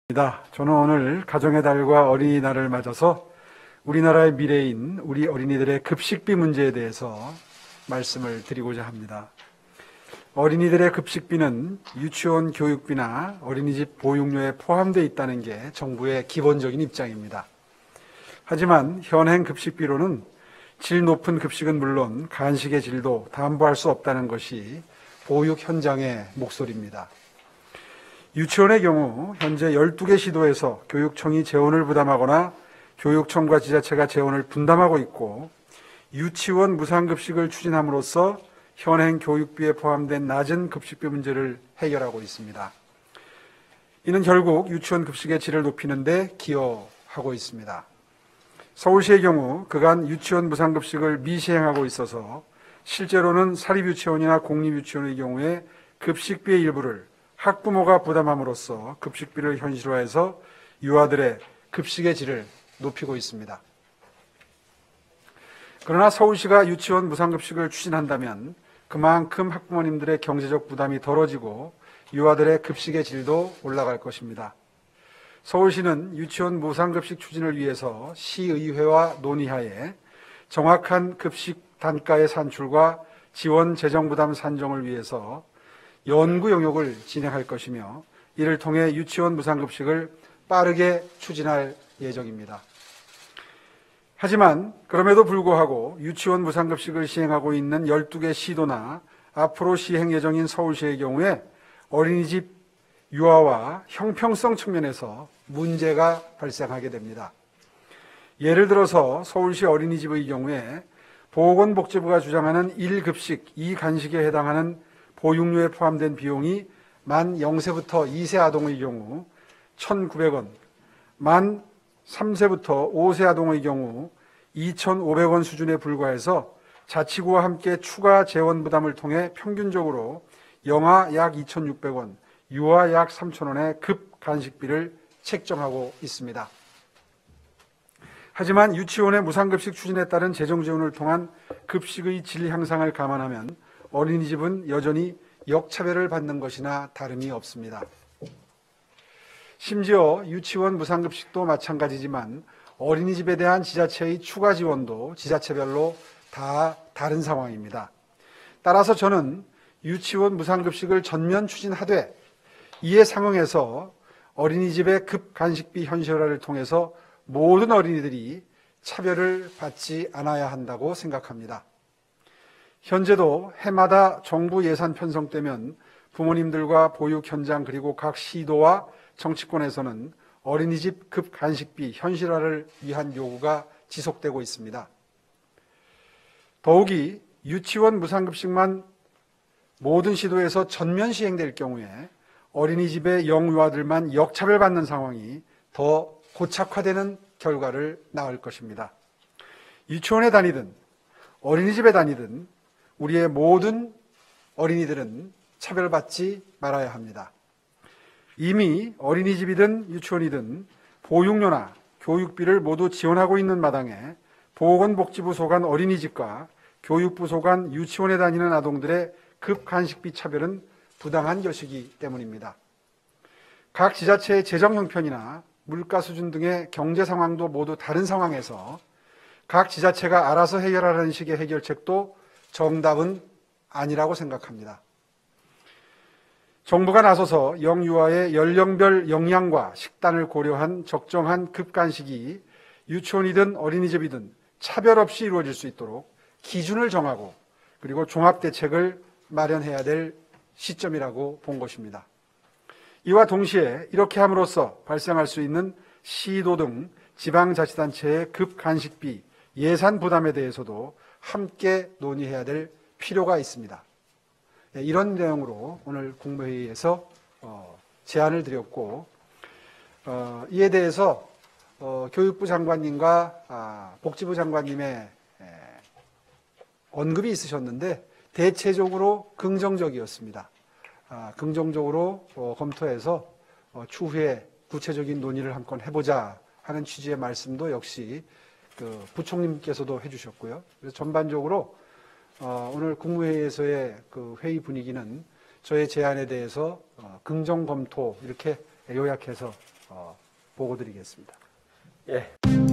저는 오늘 가정의 달과 어린이날을 맞아서 우리나라의 미래인 우리 어린이들의 급식비 문제에 대해서 말씀을 드리고자 합니다. 어린이들의 급식비는 유치원 교육비나 어린이집 보육료에 포함되어 있다는 게 정부의 기본적인 입장입니다. 하지만 현행 급식비로는 질 높은 급식은 물론 간식의 질도 담보할 수 없다는 것이 보육 현장의 목소리입니다. 유치원의 경우 현재 12개 시도에서 교육청이 재원을 부담하거나 교육청과 지자체가 재원을 분담하고 있고, 유치원 무상급식을 추진함으로써 현행 교육비에 포함된 낮은 급식비 문제를 해결하고 있습니다. 이는 결국 유치원 급식의 질을 높이는 데 기여하고 있습니다. 서울시의 경우 그간 유치원 무상급식을 미시행하고 있어서 실제로는 사립유치원이나 공립유치원의 경우에 급식비의 일부를 학부모가 부담함으로써 급식비를 현실화해서 유아들의 급식의 질을 높이고 있습니다. 그러나 서울시가 유치원 무상급식을 추진한다면 그만큼 학부모님들의 경제적 부담이 덜어지고 유아들의 급식의 질도 올라갈 것입니다. 서울시는 유치원 무상급식 추진을 위해서 시의회와 논의하에 정확한 급식 단가의 산출과 지원 재정 부담 산정을 위해서 연구 영역을 진행할 것이며, 이를 통해 유치원 무상급식을 빠르게 추진할 예정입니다. 하지만 그럼에도 불구하고 유치원 무상급식을 시행하고 있는 12개 시도나 앞으로 시행 예정인 서울시의 경우에 어린이집 유아와 형평성 측면에서 문제가 발생하게 됩니다. 예를 들어서 서울시 어린이집의 경우에 보건복지부가 주장하는 1급식 2간식에 해당하는 보육료에 포함된 비용이 만 0세부터 2세 아동의 경우 1,900원, 만 3세부터 5세 아동의 경우 2,500원 수준에 불과해서 자치구와 함께 추가 재원 부담을 통해 평균적으로 영아 약 2,600원, 유아 약 3,000원의 급 간식비를 책정하고 있습니다. 하지만 유치원의 무상급식 추진에 따른 재정 지원을 통한 급식의 질 향상을 감안하면 어린이집은 여전히 역차별을 받는 것이나 다름이 없습니다. 심지어 유치원 무상급식도 마찬가지지만 어린이집에 대한 지자체의 추가 지원도 지자체별로 다 다른 상황입니다. 따라서 저는 유치원 무상급식을 전면 추진하되 이에 상응해서 어린이집의 급간식비 현실화를 통해서 모든 어린이들이 차별을 받지 않아야 한다고 생각합니다. 현재도 해마다 정부 예산 편성되면 부모님들과 보육 현장 그리고 각 시도와 정치권에서는 어린이집 급간식비 현실화를 위한 요구가 지속되고 있습니다. 더욱이 유치원 무상급식만 모든 시도에서 전면 시행될 경우에 어린이집의 영유아들만 역차별받는 상황이 더 고착화되는 결과를 낳을 것입니다. 유치원에 다니든 어린이집에 다니든 우리의 모든 어린이들은 차별받지 말아야 합니다. 이미 어린이집이든 유치원이든 보육료나 교육비를 모두 지원하고 있는 마당에 보건복지부 소관 어린이집과 교육부 소관 유치원에 다니는 아동들의 급간식비 차별은 부당한 것이기 때문입니다. 각 지자체의 재정 형편이나 물가 수준 등의 경제 상황도 모두 다른 상황에서 각 지자체가 알아서 해결하라는 식의 해결책도 정답은 아니라고 생각합니다. 정부가 나서서 영유아의 연령별 영양과 식단을 고려한 적정한 급간식이 유치원이든 어린이집이든 차별 없이 이루어질 수 있도록 기준을 정하고 그리고 종합대책을 마련해야 될 시점이라고 본 것입니다. 이와 동시에 이렇게 함으로써 발생할 수 있는 시도 등 지방자치단체의 급간식비 예산 부담에 대해서도 함께 논의해야 될 필요가 있습니다. 이런 내용으로 오늘 국무회의에서 제안을 드렸고, 이에 대해서 교육부 장관님과 복지부 장관님의 언급이 있으셨는데 대체적으로 긍정적이었습니다. 긍정적으로 검토해서 추후에 구체적인 논의를 한번 해보자 하는 취지의 말씀도 역시 부총님께서도 해주셨고요. 그래서 전반적으로 오늘 국무회의에서의 그 회의 분위기는 저의 제안에 대해서 긍정 검토 이렇게 요약해서 보고 드리겠습니다. 예.